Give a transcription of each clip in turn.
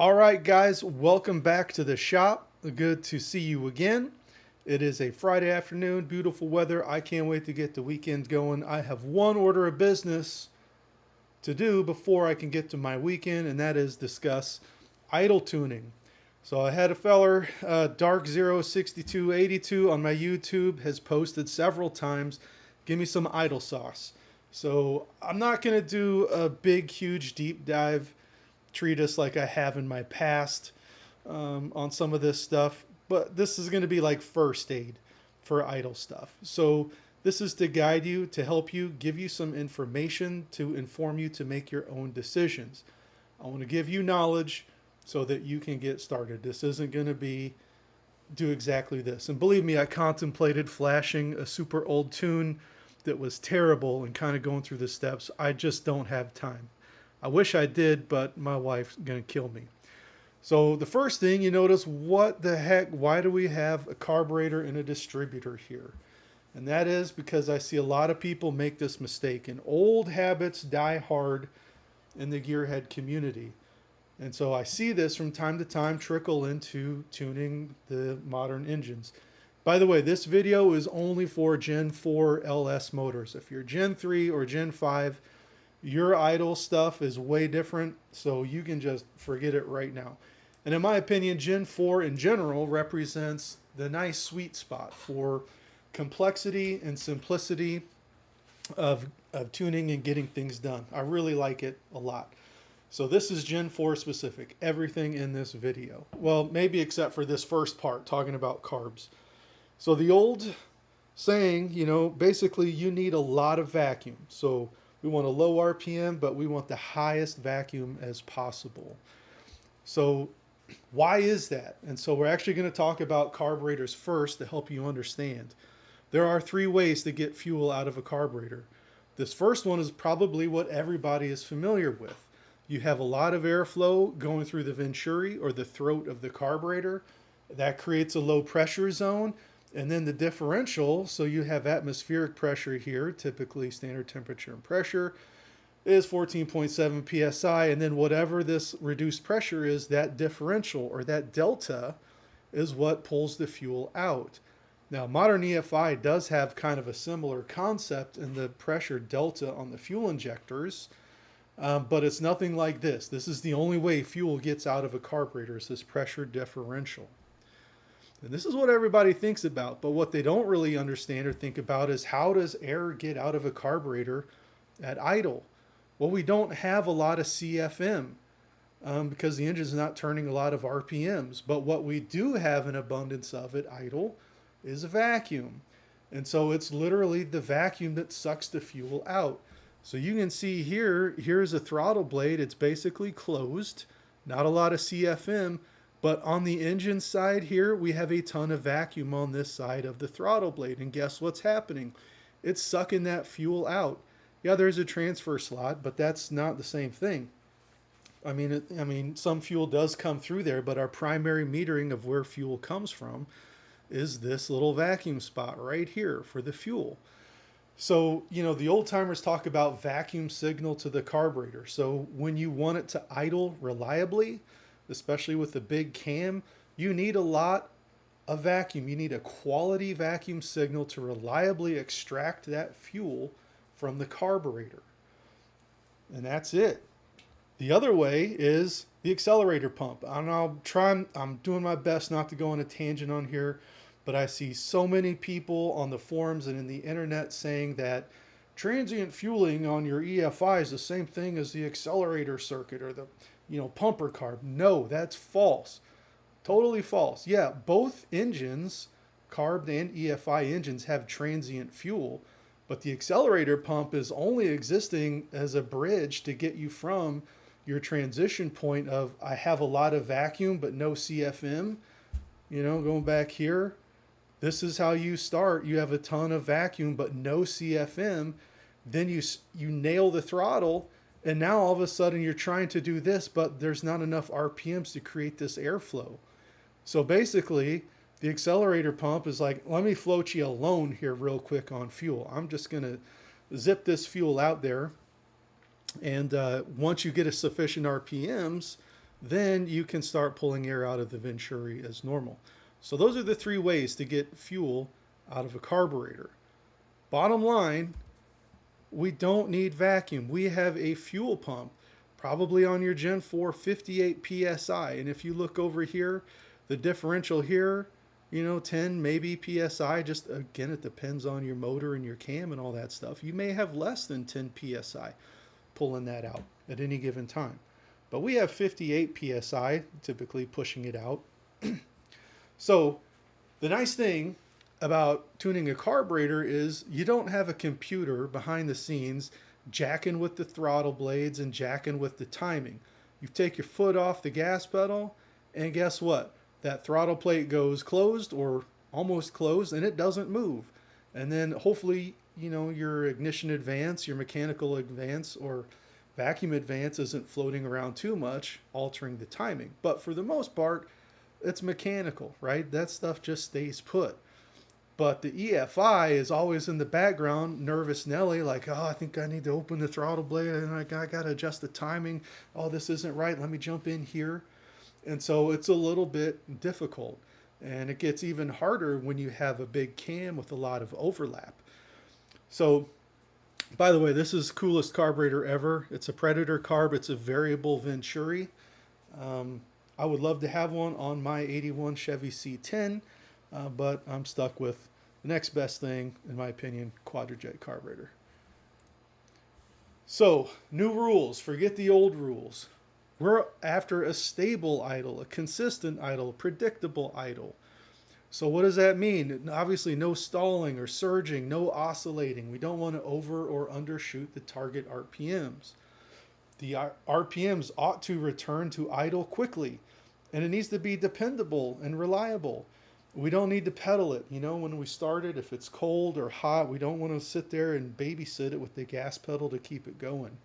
All right, guys, welcome back to the shop. Good to see you again. It is a Friday afternoon, beautiful weather. I can't wait to get the weekend going. I have one order of business to do before I can get to my weekend, and that is discuss idle tuning. So I had a feller, Dark06282 on my YouTube, has posted several times, give me some idle sauce. So I'm not going to do a big, huge deep dive treatise like I have in my past on some of this stuff, but this is going to be like first aid for idle stuff. So this is to guide you, to help you, give you some information to inform you to make your own decisions. I want to give you knowledge so that you can get started. This isn't going to be do exactly this. And believe me, I contemplated flashing a super old tune that was terrible and kind of going through the steps. I just don't have time. I wish I did, but my wife's going to kill me. So the first thing you notice, what the heck, why do we have a carburetor and a distributor here? And that is because I see a lot of people make this mistake, and old habits die hard in the gearhead community. And so I see this from time to time trickle into tuning the modern engines. By the way, this video is only for Gen 4 LS motors. If you're Gen 3 or Gen 5, your idle stuff is way different, so you can just forget it right now. And in my opinion, Gen 4 in general represents the nice sweet spot for complexity and simplicity of tuning and getting things done. I really like it a lot. So this is Gen 4 specific, everything in this video. Well, maybe except for this first part, talking about carbs. So the old saying, basically you need a lot of vacuum. So we want a low RPM, but we want the highest vacuum as possible. So why is that? And so we're actually going to talk about carburetors first to help you understand. There are three ways to get fuel out of a carburetor. This first one is probably what everybody is familiar with. You have a lot of airflow going through the venturi or the throat of the carburetor. That creates a low pressure zone. And then the differential, so you have atmospheric pressure here, typically standard temperature and pressure, is 14.7 psi. And then whatever this reduced pressure is, that differential or that delta is what pulls the fuel out. Now, modern EFI does have kind of a similar concept in the pressure delta on the fuel injectors, but it's nothing like this. This is the only way fuel gets out of a carburetor, is this pressure differential. And this is what everybody thinks about, but what they don't really understand or think about is how does air get out of a carburetor at idle? Well, we don't have a lot of CFM because the engine is not turning a lot of RPMs, but what we do have an abundance of at idle is a vacuum. And so it's literally the vacuum that sucks the fuel out. So you can see here, here's a throttle blade. It's basically closed, not a lot of CFM, but on the engine side here, we have a ton of vacuum on this side of the throttle blade. And guess what's happening? It's sucking that fuel out. Yeah, there's a transfer slot, but that's not the same thing. I mean, some fuel does come through there, but our primary metering of where fuel comes from is this little vacuum spot right here for the fuel. So, the old timers talk about vacuum signal to the carburetor. So when you want it to idle reliably, especially with the big cam, you need a lot of vacuum. You need a quality vacuum signal to reliably extract that fuel from the carburetor. And that's it. The other way is the accelerator pump. I'm doing my best not to go on a tangent on here, but I see so many people on the forums and in the internet saying that transient fueling on your EFI is the same thing as the accelerator circuit or the pumper carb. No, that's false. Totally false. Yeah, both engines, carb and EFI engines, have transient fuel, but the accelerator pump is only existing as a bridge to get you from your transition point of I have a lot of vacuum but no CFM, going back here. This is how you start. You have a ton of vacuum but no CFM. Then you nail the throttle, and now all of a sudden you're trying to do this, but there's not enough RPMs to create this airflow. So basically, the accelerator pump is like, let me float you alone here real quick on fuel. I'm just going to zip this fuel out there. And once you get a sufficient RPMs, then you can start pulling air out of the venturi as normal. So those are the three ways to get fuel out of a carburetor. Bottom line, we don't need vacuum. We have a fuel pump, probably on your Gen 4 58 PSI. And if you look over here, the differential here, 10 maybe PSI. Just again, it depends on your motor and your cam and all that stuff. You may have less than 10 PSI pulling that out at any given time. But we have 58 PSI typically pushing it out. So the nice thing about tuning a carburetor is you don't have a computer behind the scenes jacking with the throttle blades and jacking with the timing. You take your foot off the gas pedal, and guess what? That throttle plate goes closed or almost closed, and it doesn't move. And then hopefully, your ignition advance, your mechanical advance, or vacuum advance isn't floating around too much, altering the timing. But for the most part, it's mechanical, right? That stuff just stays put. But the EFI is always in the background, nervous Nelly, like, oh, I think I need to open the throttle blade and I got to adjust the timing. Oh, this isn't right. Let me jump in here. And so it's a little bit difficult. And it gets even harder when you have a big cam with a lot of overlap. So, by the way, this is the coolest carburetor ever. It's a Predator carb. It's a variable venturi. I would love to have one on my 81 Chevy C10, but I'm stuck with the next best thing, in my opinion, quadrajet carburetor. So, new rules. Forget the old rules. We're after a stable idle, a consistent idle, predictable idle. So what does that mean? Obviously no stalling or surging, no oscillating. We don't want to over or undershoot the target RPMs. The RPMs ought to return to idle quickly, and it needs to be dependable and reliable. We don't need to pedal it. When we start it, if it's cold or hot, we don't want to sit there and babysit it with the gas pedal to keep it going.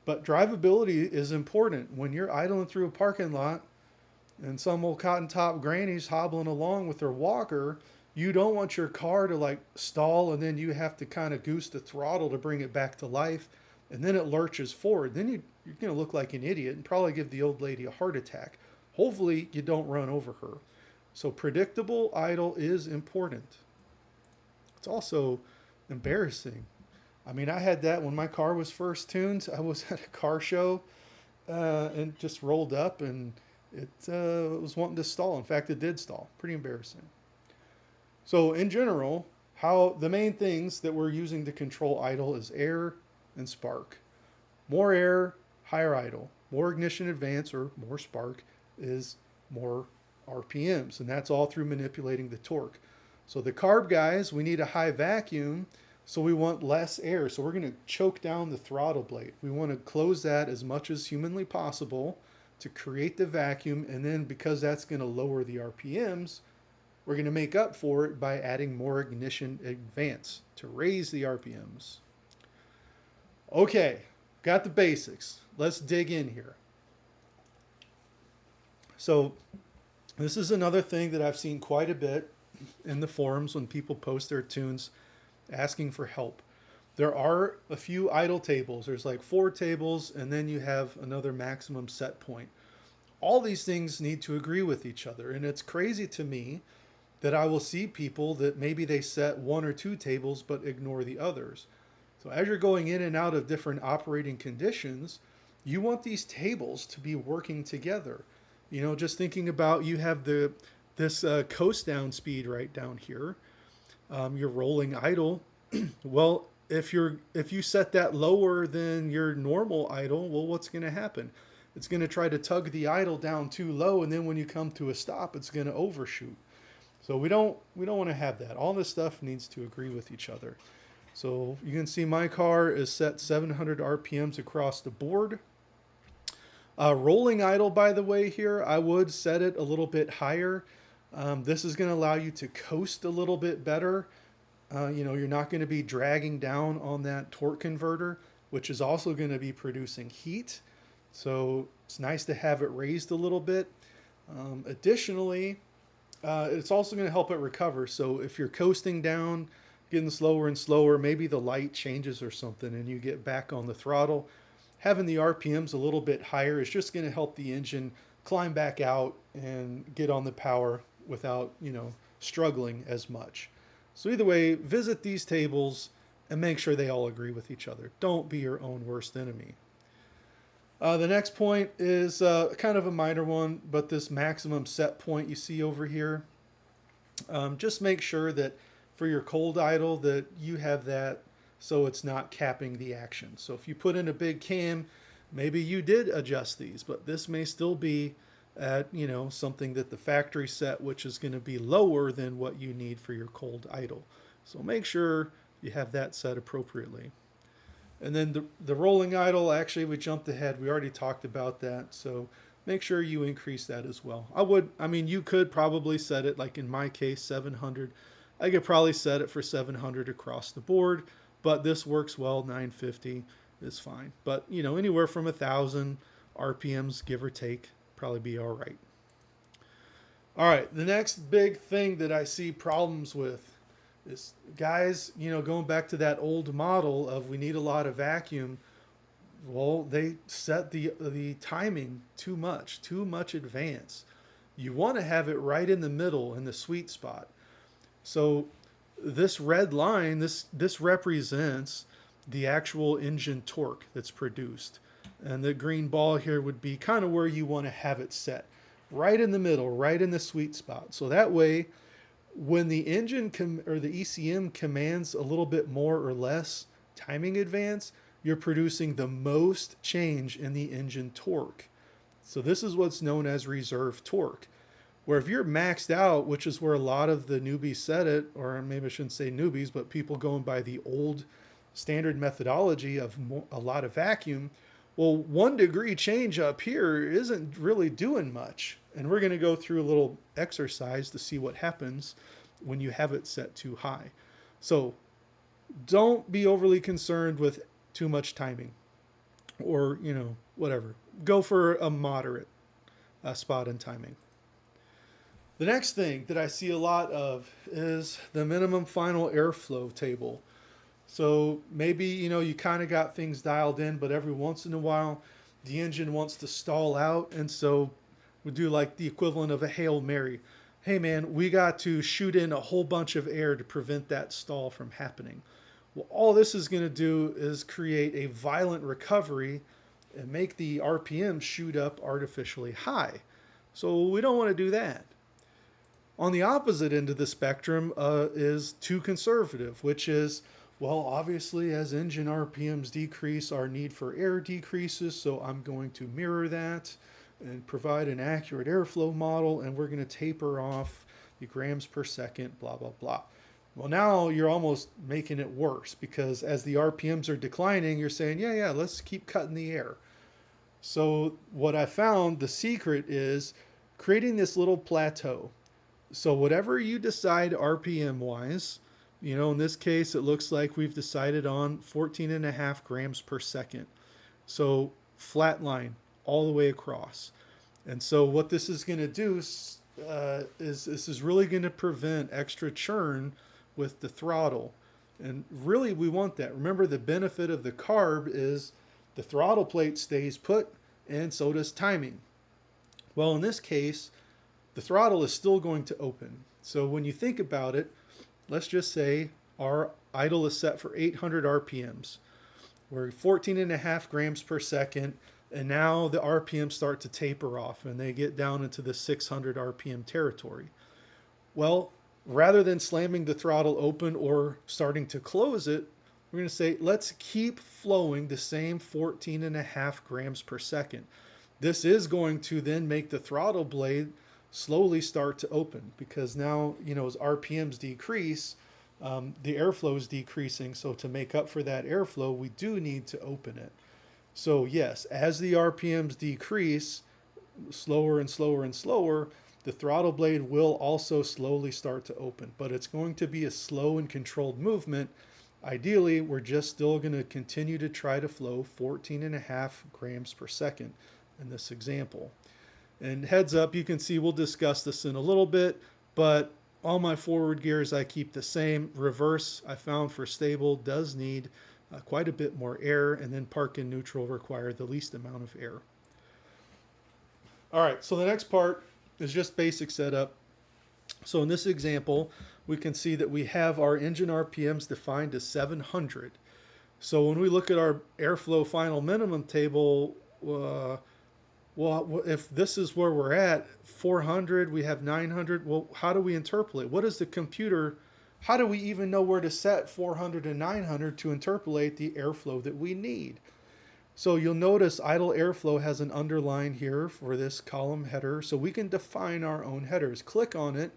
But drivability is important. When you're idling through a parking lot and some old cotton top granny's hobbling along with her walker, you don't want your car to like stall and then you have to kind of goose the throttle to bring it back to life, and then it lurches forward. Then you're going to look like an idiot and probably give the old lady a heart attack. Hopefully you don't run over her. So predictable idle is important. It's also embarrassing. I mean, I had that when my car was first tuned. I was at a car show and just rolled up and it was wanting to stall. In fact, it did stall. Pretty embarrassing. So in general, how the main things that we're using to control idle is air and spark. More air, higher idle. More ignition advance or more spark is more RPMs, and that's all through manipulating the torque. So the carb guys, we need a high vacuum, so we want less air. So we're going to choke down the throttle blade. We want to close that as much as humanly possible to create the vacuum, and then because that's going to lower the RPMs, we're going to make up for it by adding more ignition advance to raise the RPMs. Okay, got the basics. Let's dig in here. So this is another thing that I've seen quite a bit in the forums when people post their tunes asking for help. There are a few idle tables. There's like 4 tables, and then you have another maximum set point. All these things need to agree with each other, and it's crazy to me that I will see people that maybe they set 1 or 2 tables but ignore the others. So as you're going in and out of different operating conditions, you want these tables to be working together. Just thinking about, you have this coast down speed right down here. You're rolling idle. Well, if you set that lower than your normal idle, well, what's going to happen? It's going to try to tug the idle down too low, and then when you come to a stop, it's going to overshoot. So we don't want to have that. All this stuff needs to agree with each other. So you can see my car is set 700 RPMs across the board. Rolling idle, by the way, here, I would set it a little bit higher. This is going to allow you to coast a little bit better. You're not going to be dragging down on that torque converter, which is also going to be producing heat. So it's nice to have it raised a little bit. Additionally, it's also going to help it recover. So if you're coasting down, getting slower and slower, maybe the light changes or something and you get back on the throttle, having the RPMs a little bit higher is just going to help the engine climb back out and get on the power without, struggling as much. So either way, visit these tables and make sure they all agree with each other. Don't be your own worst enemy. The next point is kind of a minor one, but this maximum set point you see over here, just make sure that for your cold idle that you have that so it's not capping the action. So if you put in a big cam, maybe you did adjust these, but this may still be at something that the factory set, which is going to be lower than what you need for your cold idle. So make sure you have that set appropriately. And then the rolling idle, actually we jumped ahead. We already talked about that. So make sure you increase that as well. You could probably set it, like in my case, 700. I could probably set it for 700 across the board, but this works well. 950 is fine. But, anywhere from 1,000 RPMs, give or take, probably be all right. All right, the next big thing that I see problems with is guys, going back to that old model of we need a lot of vacuum. Well, they set the timing too much advance. You want to have it right in the middle in the sweet spot. So this red line, this represents the actual engine torque that's produced. And the green ball here would be kind of where you want to have it set. Right in the middle, right in the sweet spot. So that way, when the engine or the ECM commands a little bit more or less timing advance, you're producing the most change in the engine torque. So this is what's known as reserve torque. Where if you're maxed out, which is where a lot of the newbies set it, or maybe I shouldn't say newbies, but people going by the old standard methodology of a lot of vacuum, well, 1 degree change up here isn't really doing much. And we're going to go through a little exercise to see what happens when you have it set too high. So don't be overly concerned with too much timing or, whatever. Go for a moderate spot in timing. The next thing that I see a lot of is the minimum final airflow table. So maybe, you kind of got things dialed in, but every once in a while, the engine wants to stall out. And so we do like the equivalent of a Hail Mary. Hey man, we got to shoot in a whole bunch of air to prevent that stall from happening. Well, all this is going to do is create a violent recovery and make the RPM shoot up artificially high. So we don't want to do that. On the opposite end of the spectrum is too conservative, which is, well, obviously as engine RPMs decrease, our need for air decreases, so I'm going to mirror that and provide an accurate airflow model, and we're going to taper off the grams per second, blah, blah, blah. Well, now you're almost making it worse because as the RPMs are declining, you're saying, yeah, let's keep cutting the air. So what I found, the secret is creating this little plateau. So whatever you decide RPM wise, in this case, it looks like we've decided on 14.5 grams per second. So flat line all the way across. And so what this is going to do is this is really going to prevent extra churn with the throttle. And really we want that. Remember, the benefit of the carb is the throttle plate stays put and so does timing. Well, in this case, the throttle is still going to open. So when you think about it, let's just say our idle is set for 800 RPMs. We're 14.5 grams per second, and now the RPMs start to taper off and they get down into the 600 RPM territory. Well, rather than slamming the throttle open or starting to close it, we're going to say, let's keep flowing the same 14.5 grams per second. This is going to then make the throttle blade slowly start to open because now, as RPMs decrease, the airflow is decreasing. So to make up for that airflow, we do need to open it. So yes, as the RPMs decrease slower and slower and slower, the throttle blade will also slowly start to open, but it's going to be a slow and controlled movement. Ideally, we're just still going to continue to try to flow 14.5 grams per second in this example. And heads up, you can see we'll discuss this in a little bit, but all my forward gears I keep the same. Reverse, I found for stable, does need quite a bit more air, and then park and neutral require the least amount of air. All right, so the next part is just basic setup. So in this example, we can see that we have our engine RPMs defined as 700. So when we look at our airflow final minimum table, well, if this is where we're at, 400, we have 900, well, how do we interpolate? What is the computer, how do we even know where to set 400 and 900 to interpolate the airflow that we need? So you'll notice idle airflow has an underline here for this column header, so we can define our own headers. Click on it,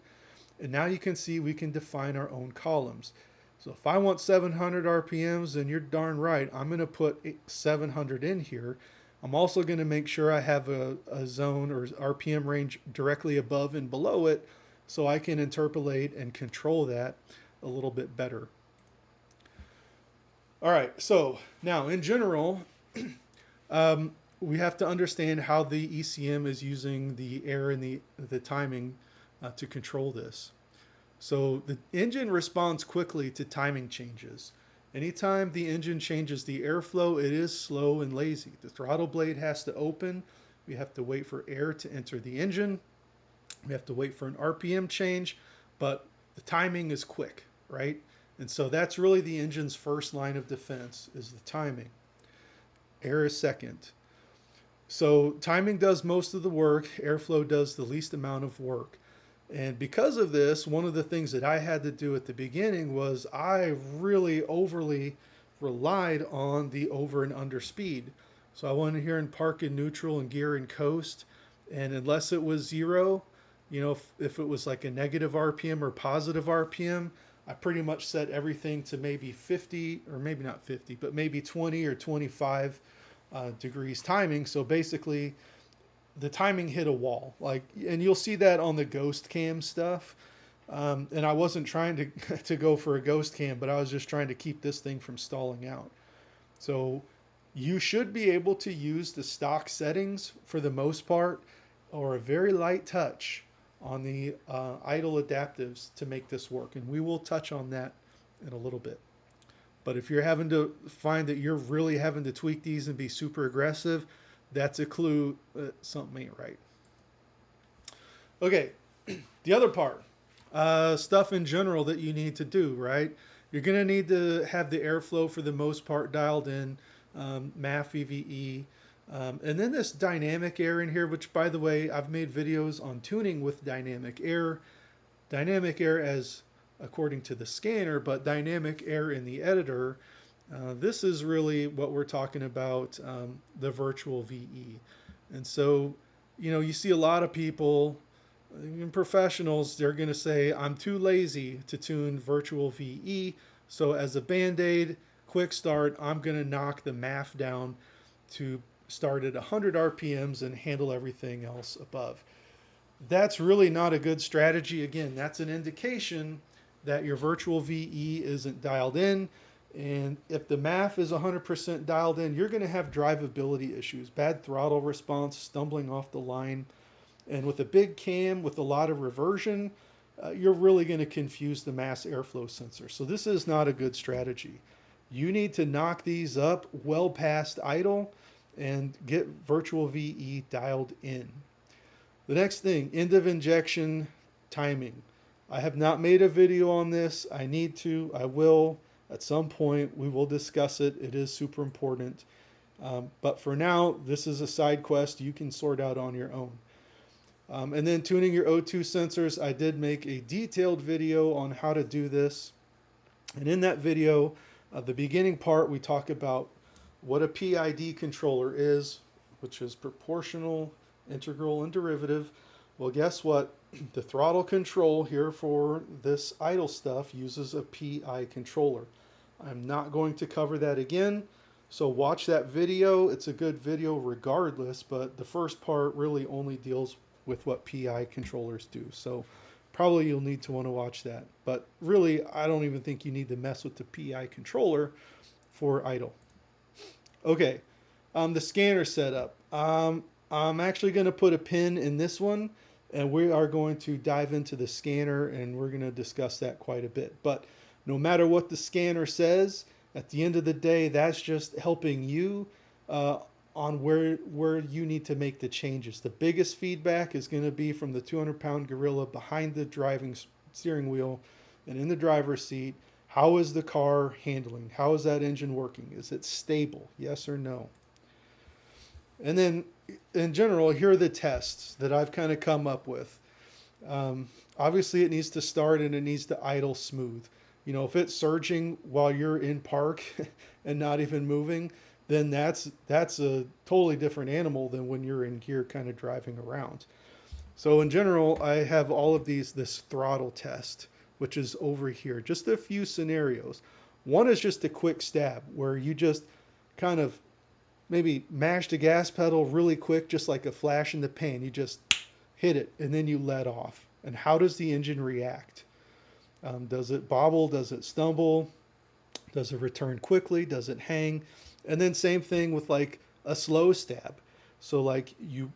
and now you can see we can define our own columns. So if I want 700 RPMs, then you're darn right, I'm going to put 700 in here. I'm also going to make sure I have a zone or RPM range directly above and below it, so I can interpolate and control that a little bit better. All right, so now in general, we have to understand how the ECM is using the air and the timing to control this. So the engine responds quickly to timing changes. Anytime the engine changes the airflow, it is slow and lazy. The throttle blade has to open. We have to wait for air to enter the engine. We have to wait for an RPM change, but the timing is quick, right? And so that's really the engine's first line of defense, is the timing. Air is second. So timing does most of the work. Airflow does the least amount of work. And because of this, one of the things that I had to do at the beginning was I really overly relied on the over and under speed. So I went in here and park in neutral and gear and coast. And unless it was zero, you know, if it was like a negative RPM or positive RPM, I pretty much set everything to maybe 50, or maybe not 50, but maybe 20 or 25 degrees timing. So basically, the timing hit a wall, and you'll see that on the ghost cam stuff. And I wasn't trying to go for a ghost cam, but I was just trying to keep this thing from stalling out. So you should be able to use the stock settings for the most part, or a very light touch on the idle adaptives to make this work. And we will touch on that in a little bit. But if you're having to find that you're really having to tweak these and be super aggressive, that's a clue that something ain't right. Okay, the other part, stuff in general that you need to do, right? You're going to need to have the airflow for the most part dialed in, MAF, VVE, and then this dynamic air in here, which, by the way, I've made videos on tuning with dynamic air. Dynamic air as according to the scanner, but dynamic air in the editor. This is really what we're talking about, the virtual VE. And so, you know, you see a lot of people, even professionals, they're going to say, I'm too lazy to tune virtual VE. So as a Band-Aid, quick start, I'm going to knock the MAF down to start at 100 RPMs and handle everything else above. That's really not a good strategy. Again, that's an indication that your virtual VE isn't dialed in. And if the MAF is 100% dialed in, you're going to have drivability issues, bad throttle response, stumbling off the line. And with a big cam with a lot of reversion, you're really going to confuse the mass airflow sensor. So this is not a good strategy. You need to knock these up well past idle and get virtual VE dialed in. The next thing, end of injection timing. I have not made a video on this. I need to. I will. At some point, we will discuss it. It is super important. But for now, this is a side quest you can sort out on your own. And then tuning your O2 sensors. I did make a detailed video on how to do this. And in that video, the beginning part, we talk about what a PID controller is, which is proportional, integral, and derivative. Well, guess what? The throttle control here for this idle stuff uses a PI controller. I'm not going to cover that again, so watch that video. It's a good video regardless, but the first part really only deals with what PI controllers do. So probably you'll need to want to watch that. But really, I don't even think you need to mess with the PI controller for idle. Okay, the scanner setup. I'm actually going to put a pin in this one, and we are going to dive into the scanner, and we're going to discuss that quite a bit. But no matter what the scanner says, At the end of the day, that's just helping you uh, on where you need to make the changes. The biggest feedback is going to be from the 200-pound gorilla behind the driving steering wheel and in the driver's seat. How is the car handling? How is that engine working? Is it stable? Yes or no? And then, in general, here are the tests that I've kind of come up with. Um, Obviously, it needs to start and it needs to idle smooth. You know, if it's surging while you're in park and not even moving, then that's a totally different animal than when you're in gear, kind of driving around. So in general, I have all of this throttle test, which is over here. Just a few scenarios. One is just a quick stab where you just kind of maybe mash the gas pedal really quick, just like a flash in the pan. You just hit it and then you let off. And how does the engine react? Does it bobble? Does it stumble? Does it return quickly? Does it hang? And then same thing with like a slow stab. So like you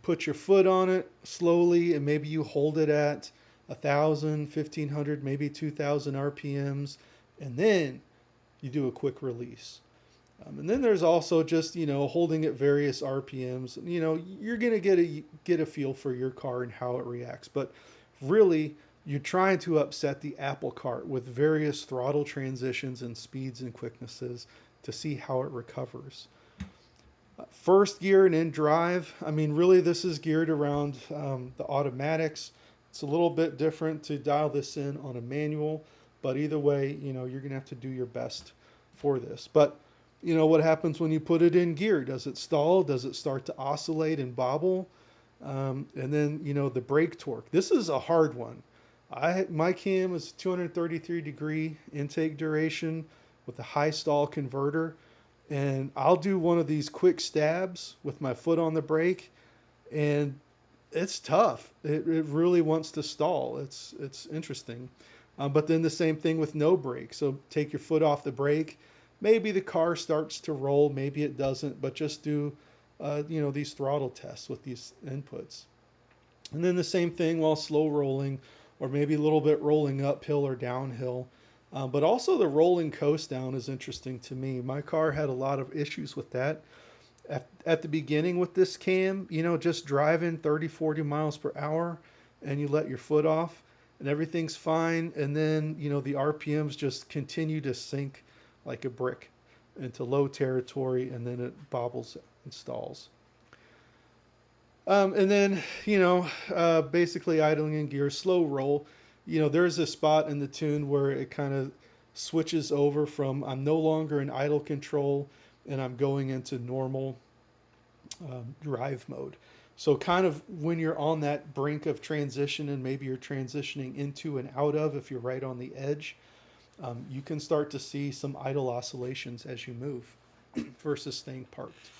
put your foot on it slowly and maybe you hold it at 1,000, 1,500, maybe 2,000 RPMs, and then you do a quick release. And then there's also just, you know, holding at various RPMs. You know, you're gonna get a feel for your car and how it reacts. But really, you're trying to upset the apple cart with various throttle transitions and speeds and quicknesses to see how it recovers. First gear and in drive, I mean, really, this is geared around the automatics. It's a little bit different to dial this in on a manual, but either way, you know, you're gonna have to do your best for this. But you know, what happens when you put it in gear? Does it stall? Does it start to oscillate and bobble? And then, you know, the brake torque. This is a hard one. My cam is 233-degree intake duration with a high stall converter. And I'll do one of these quick stabs with my foot on the brake, and it's tough. It really wants to stall. It's interesting. But then the same thing with no brake. So take your foot off the brake. Maybe the car starts to roll, maybe it doesn't, but just do, you know, these throttle tests with these inputs. And then the same thing while slow rolling, or maybe a little bit rolling uphill or downhill. But also the rolling coast down is interesting to me. My car had a lot of issues with that. At the beginning with this cam, you know, just driving 30, 40 miles per hour and you let your foot off and everything's fine. And then, you know, the RPMs just continue to sink like a brick into low territory, and then it bobbles and stalls. And then, you know, basically idling in gear, slow roll. You know, there's a spot in the tune where it kind of switches over from I'm no longer in idle control and I'm going into normal drive mode. So, kind of when you're on that brink of transition and maybe you're transitioning into and out of, if you're right on the edge, you can start to see some idle oscillations as you move versus staying parked.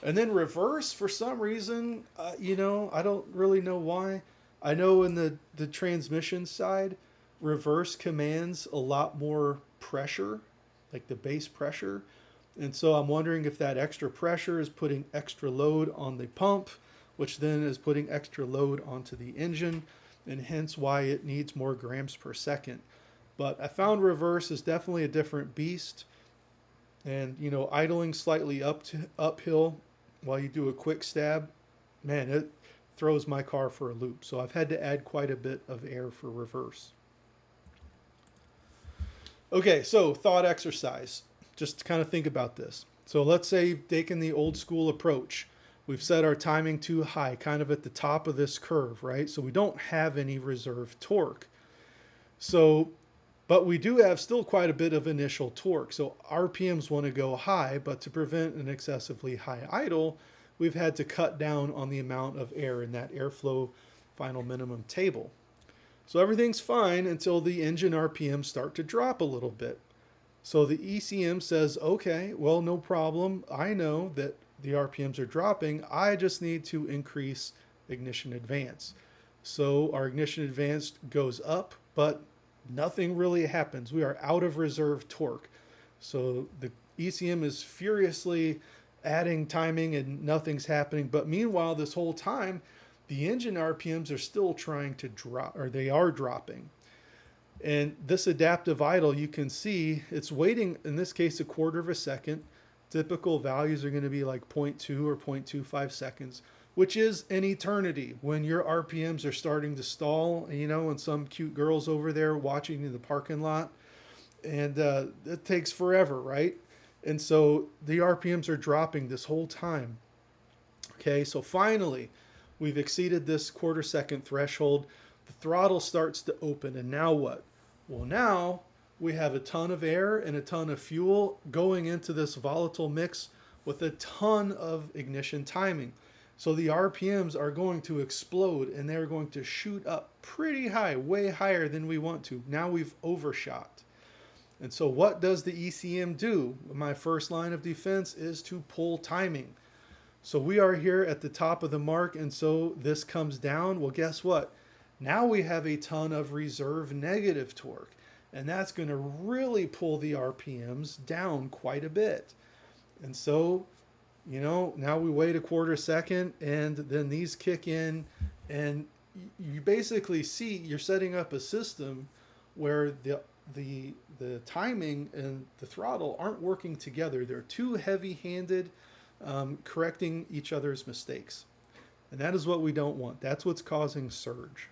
And then reverse, for some reason, you know, I don't really know why. I know in the transmission side, reverse commands a lot more pressure, like the base pressure. And so I'm wondering if that extra pressure is putting extra load on the pump, which then is putting extra load onto the engine, and hence why it needs more grams per second. But I found reverse is definitely a different beast. And, you know, idling slightly uphill while you do a quick stab, man, it throws my car for a loop. So I've had to add quite a bit of air for reverse. Okay, so thought exercise. Just to kind of think about this. So let's say you've taken the old school approach. We've set our timing too high, kind of at the top of this curve, right? So we don't have any reserve torque. So, but we do have still quite a bit of initial torque. So RPMs want to go high, but to prevent an excessively high idle, we've had to cut down on the amount of air in that airflow final minimum table. So everything's fine until the engine RPMs start to drop a little bit. So the ECM says, okay, well, no problem. I know that the RPMs are dropping. I just need to increase ignition advance. So our ignition advance goes up, but nothing really happens. We are out of reserve torque. So the ECM is furiously adding timing and nothing's happening. But meanwhile, this whole time, the engine RPMs are still trying to drop, or they are dropping. And this adaptive idle, you can see it's waiting, in this case, a quarter of a second. Typical values are going to be like 0.2 or 0.25 seconds, which is an eternity when your RPMs are starting to stall, you know, and some cute girls over there watching in the parking lot. And it takes forever, right? And so the RPMs are dropping this whole time. Okay, so finally, we've exceeded this quarter second threshold. The throttle starts to open, and now what? Well, now we have a ton of air and a ton of fuel going into this volatile mix with a ton of ignition timing. So the RPMs are going to explode and they're going to shoot up pretty high, way higher than we want to. Now we've overshot. And so what does the ECM do? My first line of defense is to pull timing. So we are here at the top of the mark, and so this comes down. Well, guess what? Now we have a ton of reserve negative torque, and that's going to really pull the RPMs down quite a bit. And so, you know, now we wait a quarter second, and then these kick in, and you basically see you're setting up a system where the timing and the throttle aren't working together. They're too heavy-handed, correcting each other's mistakes. And that is what we don't want. That's what's causing surge.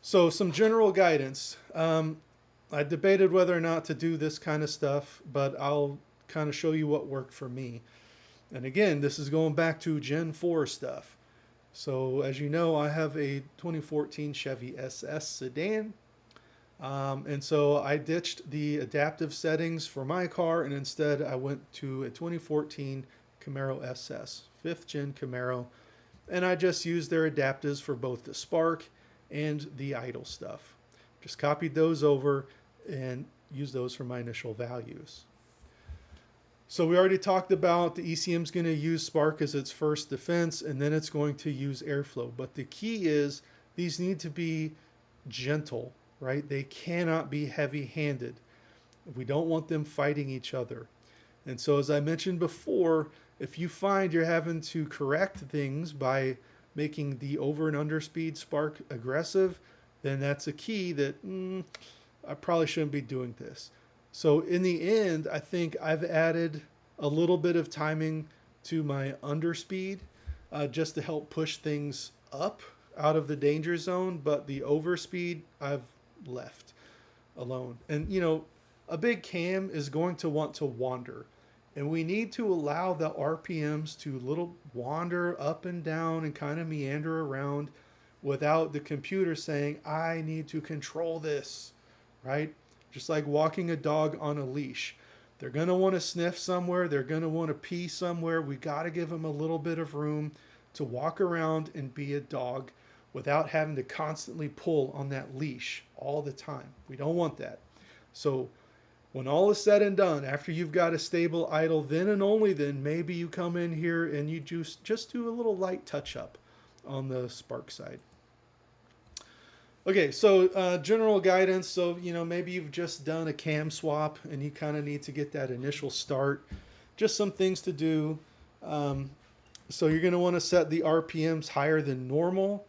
So some general guidance. I debated whether or not to do this kind of stuff, but I'll kind of show you what worked for me. And again, this is going back to Gen 4 stuff. So as you know, I have a 2014 Chevy SS sedan. And so I ditched the adaptive settings for my car, and instead I went to a 2014 Camaro SS, 5th gen Camaro, and I just used their adapters for both the spark and the idle stuff. Just copied those over and used those for my initial values. So we already talked about the ECM is going to use spark as its first defense, and then it's going to use airflow. But the key is these need to be gentle, right? They cannot be heavy-handed. We don't want them fighting each other. And so as I mentioned before, if you find you're having to correct things by making the over and under speed spark aggressive, then that's a key that I probably shouldn't be doing this. So in the end, I think I've added a little bit of timing to my underspeed just to help push things up out of the danger zone, but the overspeed I've left alone. And you know, a big cam is going to want to wander, and we need to allow the RPMs to little wander up and down and kind of meander around without the computer saying, I need to control this, right? Just like walking a dog on a leash. They're going to want to sniff somewhere. They're going to want to pee somewhere. We got to give them a little bit of room to walk around and be a dog without having to constantly pull on that leash all the time. We don't want that. So when all is said and done, after you've got a stable idle, then and only then, maybe you come in here and you just do a little light touch up on the spark side. Okay, so general guidance. So, you know, maybe you've just done a cam swap and you kind of need to get that initial start. Just some things to do. So you're going to want to set the RPMs higher than normal,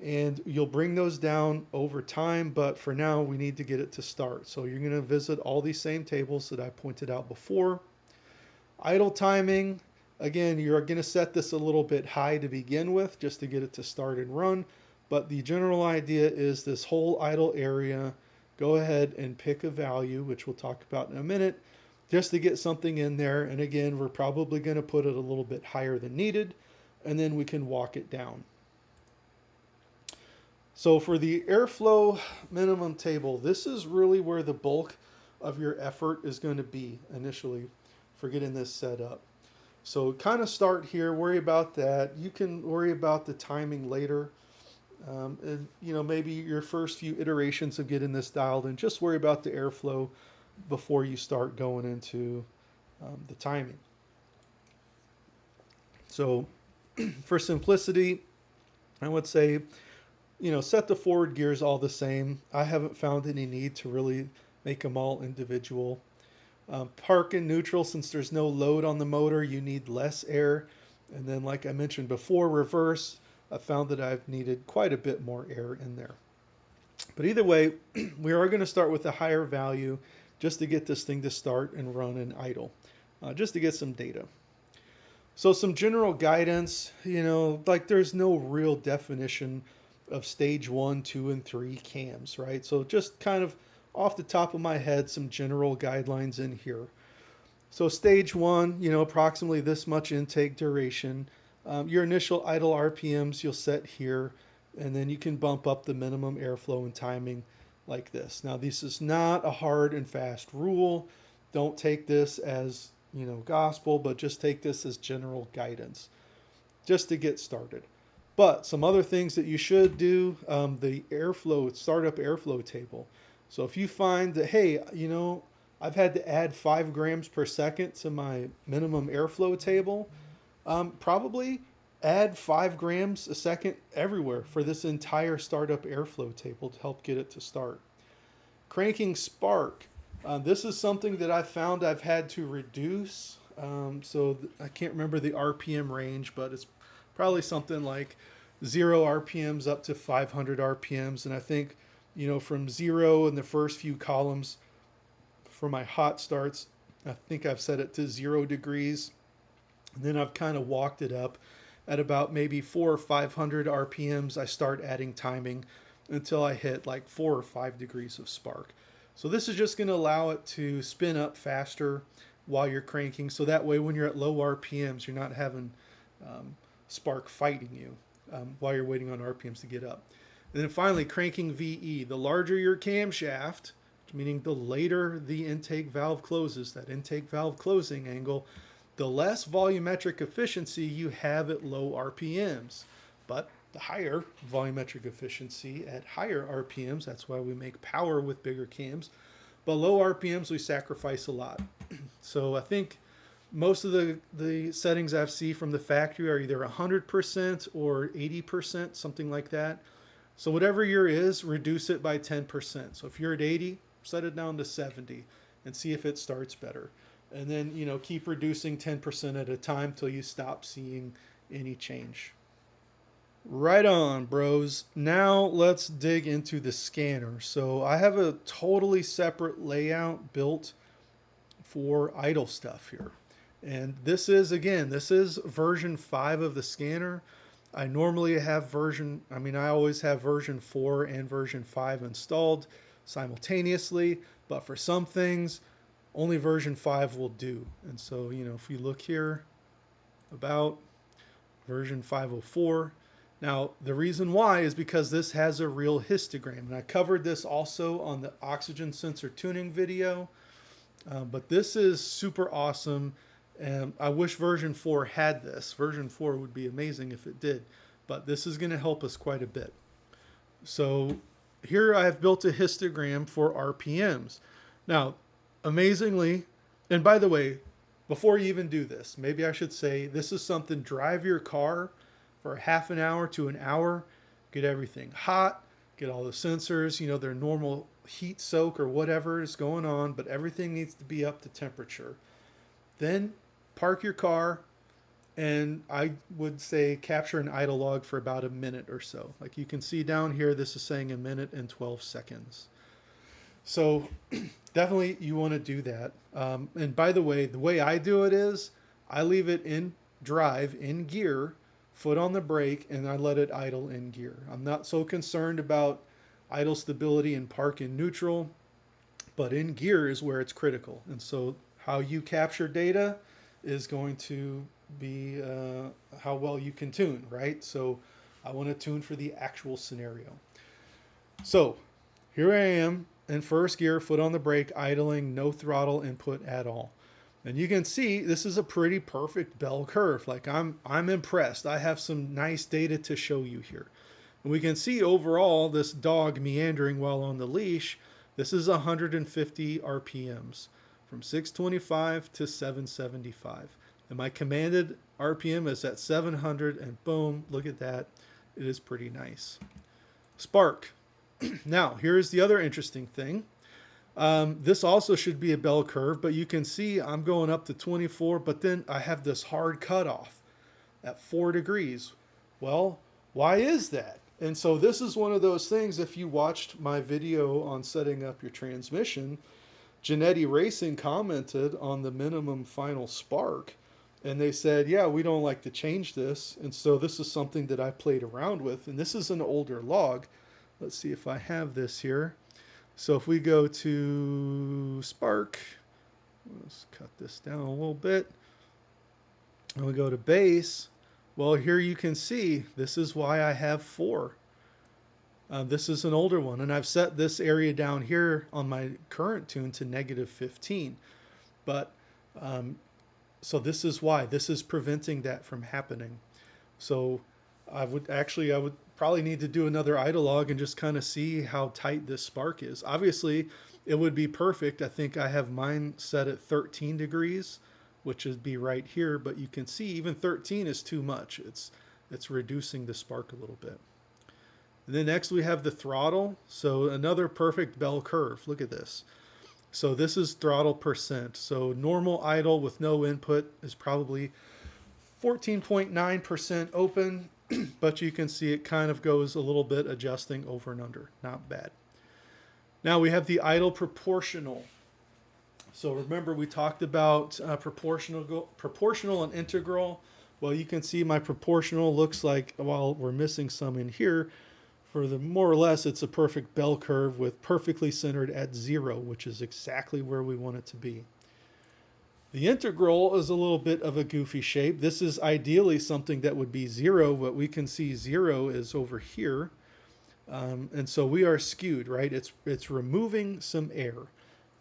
and you'll bring those down over time, but for now we need to get it to start. So you're going to visit all these same tables that I pointed out before. Idle timing, again, you're going to set this a little bit high to begin with just to get it to start and run, but the general idea is this whole idle area, go ahead and pick a value, which we'll talk about in a minute, just to get something in there. And again, we're probably going to put it a little bit higher than needed, and then we can walk it down. So for the airflow minimum table, this is really where the bulk of your effort is going to be initially for getting this set up. So kind of start here, worry about that. You can worry about the timing later. And you know, maybe your first few iterations of getting this dialed in, just worry about the airflow before you start going into the timing. So for simplicity, I would say, you know, set the forward gears all the same. I haven't found any need to really make them all individual. Park in neutral, since there's no load on the motor, you need less air. And then, like I mentioned before, reverse, I found that I've needed quite a bit more air in there. But either way, we are going to start with a higher value just to get this thing to start and run and idle, just to get some data. So some general guidance, like there's no real definition of stage 1, 2, and 3 cams, right? So just kind of off the top of my head, some general guidelines in here. So stage 1, approximately this much intake duration. Your initial idle RPMs you'll set here, and then you can bump up the minimum airflow and timing like this. Now this is not a hard and fast rule. Don't take this as gospel, but just take this as general guidance just to get started. But some other things that you should do, the airflow, startup airflow table. So if you find that, hey, I've had to add 5 grams per second to my minimum airflow table, probably add 5 grams a second everywhere for this entire startup airflow table to help get it to start. Cranking spark. This is something that I've found I've had to reduce. I can't remember the RPM range, but it's probably something like 0 RPMs up to 500 RPMs. And I think, from 0 in the first few columns for my hot starts, I think I've set it to 0 degrees. And then I've kind of walked it up at about maybe 400 or 500 RPMs. I start adding timing until I hit like 4 or 5 degrees of spark. So this is just going to allow it to spin up faster while you're cranking. So that way when you're at low RPMs, you're not having spark fighting you while you're waiting on RPMs to get up. And then finally, cranking VE. The larger your camshaft, meaning the later the intake valve closes, that intake valve closing angle, the less volumetric efficiency you have at low RPMs. But the higher volumetric efficiency at higher RPMs, that's why we make power with bigger cams. But low RPMs, we sacrifice a lot. So I think most of the settings I've seen from the factory are either 100% or 80%, something like that. So whatever your is, reduce it by 10%. So if you're at 80, set it down to 70 and see if it starts better. And then, keep reducing 10% at a time till you stop seeing any change. Right on, bros. Now let's dig into the scanner. So I have a totally separate layout built for idle stuff here. And this is version 5 of the scanner. I normally have I always have version 4 and version 5 installed simultaneously, but for some things, only version 5 will do. And so, if you look here, about version 504. Now, the reason why is because this has a real histogram. And I covered this also on the oxygen sensor tuning video. But this is super awesome. And I wish version 4 had this. Version 4 would be amazing if it did. But this is going to help us quite a bit. So here I have built a histogram for RPMs. Now, amazingly, and by the way, before you even do this, maybe I should say this is something, drive your car for half an hour to an hour, get everything hot, get all the sensors, their normal heat soak or whatever is going on, but everything needs to be up to temperature. Then park your car, and I would say capture an idle log for about a minute or so. Like you can see down here, this is saying 1 minute and 12 seconds. So definitely you want to do that. And by the way I do it is I leave it in drive, in gear, foot on the brake, and I let it idle in gear. I'm not so concerned about idle stability in park and neutral, but in gear is where it's critical. And so how you capture data is going to be how well you can tune, right? So I want to tune for the actual scenario. So here I am in first gear, foot on the brake, idling, no throttle input at all. And you can see this is a pretty perfect bell curve. Like I'm impressed. I have some nice data to show you here. And we can see overall this dog meandering while on the leash. This is 150 RPMs from 625 to 775. And my commanded RPM is at 700, and boom, look at that. It is pretty nice. Spark. Now, here's the other interesting thing. This also should be a bell curve, but you can see I'm going up to 24, but then I have this hard cutoff at 4 degrees. Well, why is that? And so this is one of those things, if you watched my video on setting up your transmission, Genetti Racing commented on the minimum final spark, and they said, yeah, we don't like to change this. And so this is something that I played around with, and this is an older log. Let's see if I have this here. So if we go to spark, let's cut this down a little bit, and we go to base, well, here you can see this is why I have 4. This is an older one, and I've set this area down here on my current tune to -15. But so this is why. This is preventing that from happening. So I would probably need to do another idle log and just kind of see how tight this spark is. Obviously, it would be perfect. I think I have mine set at 13 degrees, which would be right here. But you can see even 13 is too much. It's reducing the spark a little bit. And then next we have the throttle. So another perfect bell curve. Look at this. So this is throttle percent. So normal idle with no input is probably 14.9% open, but you can see it kind of goes a little bit adjusting over and under. Not bad. Now we have the idle proportional. So remember we talked about proportional and integral. Well, you can see my proportional looks like, well, we're missing some in here. For the more or less, it's a perfect bell curve with perfectly centered at 0, which is exactly where we want it to be. The integral is a little bit of a goofy shape. This is ideally something that would be 0, but we can see 0 is over here. And so we are skewed, right? It's removing some air.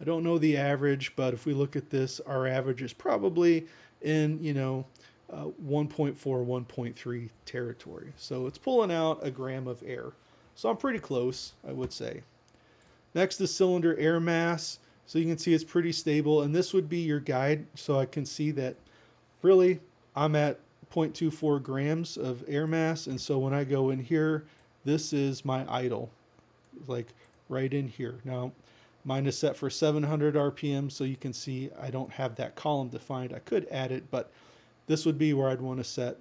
I don't know the average, but if we look at this, our average is probably in, 1.4, 1.3 territory. So it's pulling out a gram of air. So I'm pretty close, I would say. Next is cylinder air mass. So you can see it's pretty stable, and this would be your guide. So I can see that really I'm at 0.24 grams of air mass. And so when I go in here, this is my idle, like right in here. Now, mine is set for 700 RPM, so you can see I don't have that column defined. I could add it, but this would be where I'd want to set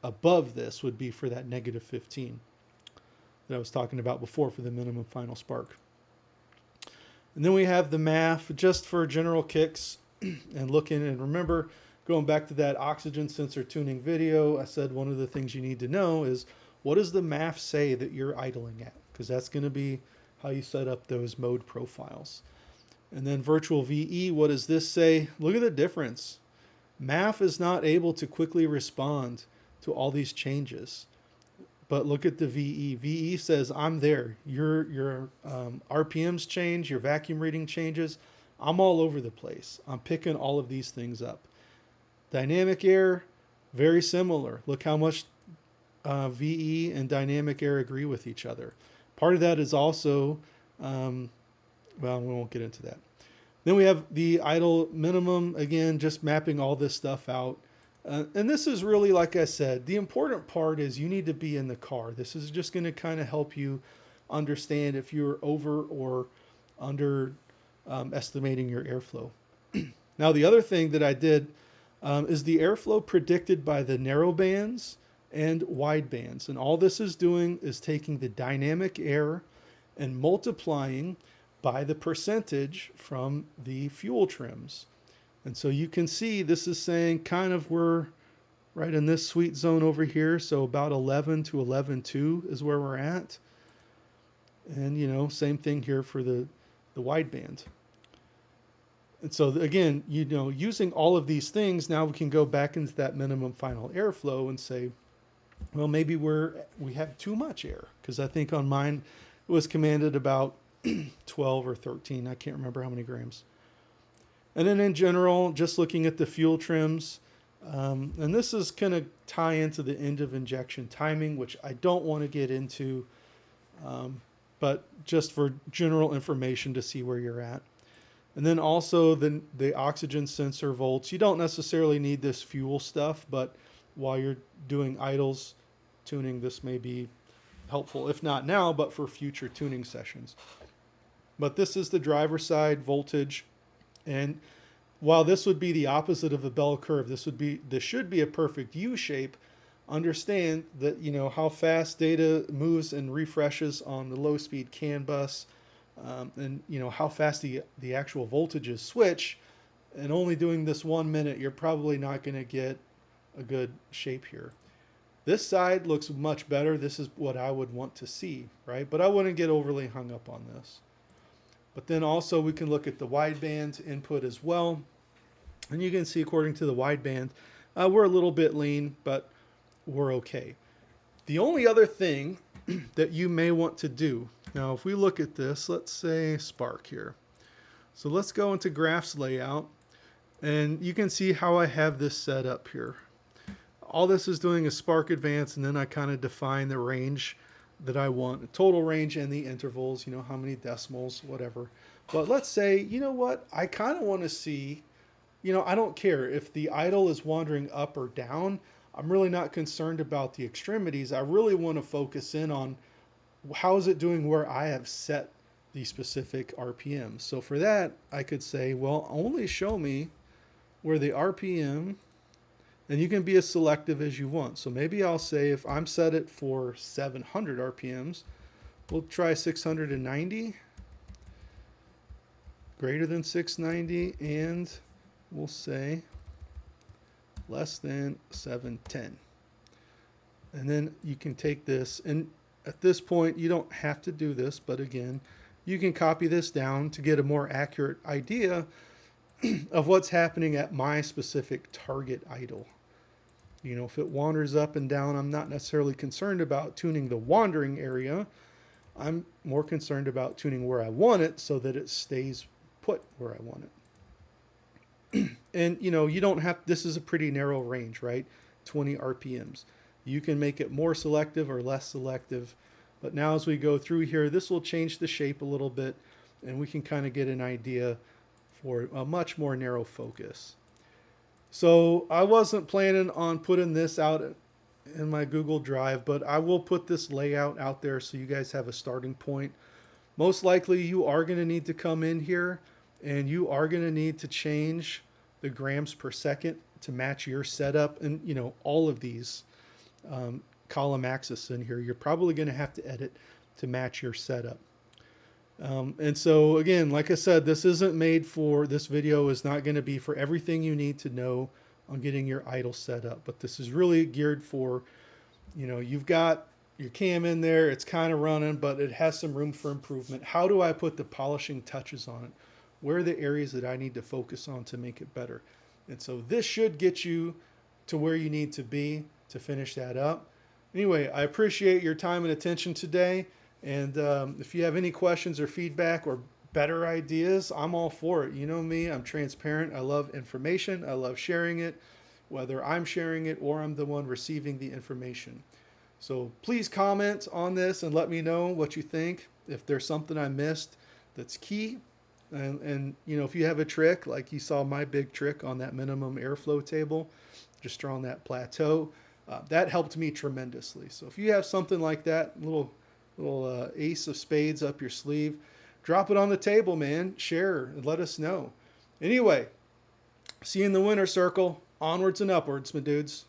above this would be for that -15 that I was talking about before for the minimum final spark. And then we have the MAF just for general kicks and looking. And remember, going back to that oxygen sensor tuning video, I said one of the things you need to know is what does the MAF say that you're idling at? Because that's going to be how you set up those mode profiles. And then virtual VE, what does this say? Look at the difference. MAF is not able to quickly respond to all these changes. But look at the VE. VE says, I'm there. Your RPMs change, your vacuum reading changes. I'm all over the place. I'm picking all of these things up. Dynamic air, very similar. Look how much VE and dynamic air agree with each other. Part of that is also, well, we won't get into that. Then we have the idle minimum, again, just mapping all this stuff out. And this is really, like I said, the important part is you need to be in the car. This is just going to kind of help you understand if you're over or under estimating your airflow. Now, the other thing that I did is the airflow predicted by the narrow bands and wide bands. And all this is doing is taking the dynamic air and multiplying by the percentage from the fuel trims. And so you can see this is saying kind of we're right in this sweet zone over here. So about 11 to 11.2 is where we're at. And, same thing here for the wideband. And so again, using all of these things, now we can go back into that minimum final airflow and say, well, maybe we have too much air. Because I think on mine it was commanded about 12 or 13. I can't remember how many grams. And then in general, just looking at the fuel trims, and this is going to tie into the end of injection timing, which I don't want to get into, but just for general information to see where you're at. And then also the oxygen sensor volts. You don't necessarily need this fuel stuff, but while you're doing idles tuning, this may be helpful, if not now, but for future tuning sessions. But this is the driver side voltage. And while this would be the opposite of a bell curve, this should be a perfect U shape. understand that, you know, how fast data moves and refreshes on the low speed CAN bus, and you know how fast the actual voltages switch. And only doing this 1 minute, you're probably not going to get a good shape here. This side looks much better. This is what I would want to see, right? But I wouldn't get overly hung up on this. But then also we can look at the wideband input as well. And you can see according to the wideband, we're a little bit lean, but we're okay. The only other thing that you may want to do, now if we look at this, let's say Spark here. So let's go into graphs layout, and you can see how I have this set up here. All this is doing is Spark Advance, and then I kind of define the range that I want, the total range and the intervals, you know, how many decimals, whatever. But let's say, you know what, I kind of want to see, you know, I don't care if the idle is wandering up or down. I'm really not concerned about the extremities. I really want to focus in on how is it doing where I have set the specific RPM. So for that, I could say, well, only show me where the RPM, and you can be as selective as you want. So maybe I'll say if I'm set it for 700 RPMs, we'll try 690, greater than 690, and we'll say less than 710. And then you can take this, and at this point you don't have to do this, but again, you can copy this down to get a more accurate idea of what's happening at my specific target idle. You know, if it wanders up and down, I'm not necessarily concerned about tuning the wandering area. I'm more concerned about tuning where I want it so that it stays put where I want it. And you know, you don't have, this is a pretty narrow range, right? 20 RPMs. You can make it more selective or less selective. But now as we go through here, this will change the shape a little bit, and we can kind of get an idea for a much more narrow focus. So I wasn't planning on putting this out in my Google Drive, but I will put this layout out there so you guys have a starting point. Most likely you are going to need to come in here and you are going to need to change the grams per second to match your setup. And you know, all of these column axis in here, you're probably going to have to edit to match your setup. And so again, like I said, this isn't made for, this video is not going to be for everything you need to know on getting your idle set up, but this is really geared for, you know, you've got your cam in there, it's kind of running, but it has some room for improvement. How do I put the polishing touches on it? Where are the areas that I need to focus on to make it better? And so this should get you to where you need to be to finish that up. Anyway, I appreciate your time and attention today. And if you have any questions or feedback or better ideas, I'm all for it. You know me, I'm transparent. I love information. I love sharing it, whether I'm sharing it or I'm the one receiving the information. So please comment on this and let me know what you think. If there's something I missed that's key. And you know, if you have a trick, like you saw my big trick on that minimum airflow table, just on that plateau, that helped me tremendously. So if you have something like that, little ace of spades up your sleeve, drop it on the table, man. Share and let us know. Anyway, see you in the winner circle. Onwards and upwards, my dudes.